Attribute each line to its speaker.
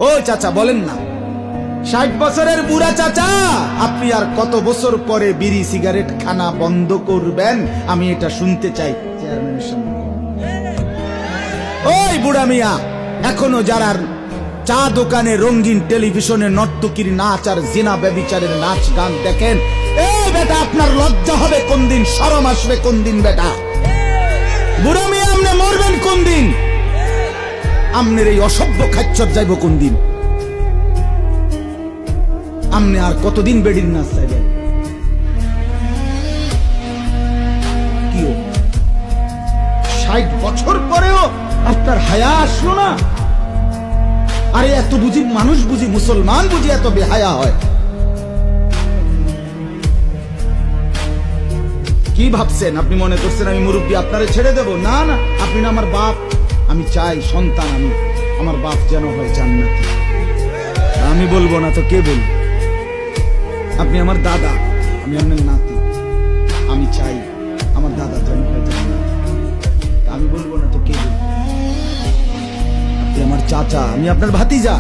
Speaker 1: ও চাচা বলেন না, 60 বছরের বুড়া চাচা, আপনি আর কত বছর পরে বিড়ি সিগারেট খানা বন্ধ করবেন আমি এটা শুনতে চাই চেয়ারম্যানের সামনে। ওই বুড়া মিয়া, এখনো যারা চা দোকানে রঙিন টেলিভিশনে নর্তকীর নাচ আর জিনা ব্যভিচারের নাচ গান দেখেন, এই বেটা আপনার লজ্জা হবে কোন দিন, শরম আসবে কোন দিন বেটা? বুড়া মিয়া আপনি মরবেন কোন দিন? আমনের এই অসভ্য খাচ্ছর যাইব কোন দিন? আমনে আর কতদিন বেডির নাচ চাইবেন? কি 60 বছর পরেও আপনার হায়া আসলো না? আরে এত বুঝি মানুষ, বুঝি মুসলমান, বুঝি এত বেহায়া হয়? কি ভাবছেন আপনি? মনে করছেন আমি মুরব্বী আপনারে ছেড়ে দেব? না না, আপনি না আমার বাপ। আমি চাই সন্তান, আমি আমার বাপ যেন হয় জান্নাতি। আমি বলবো না তো কে বলবো? আপনি আমার দাদা, আমি আপনার নাতি। আমি চাই আমার দাদা যেন হয় জান্নাতি। আমি বলবো না তো কে বলবো? আপনি আমার চাচা, আমি আপনার ভাতিজা।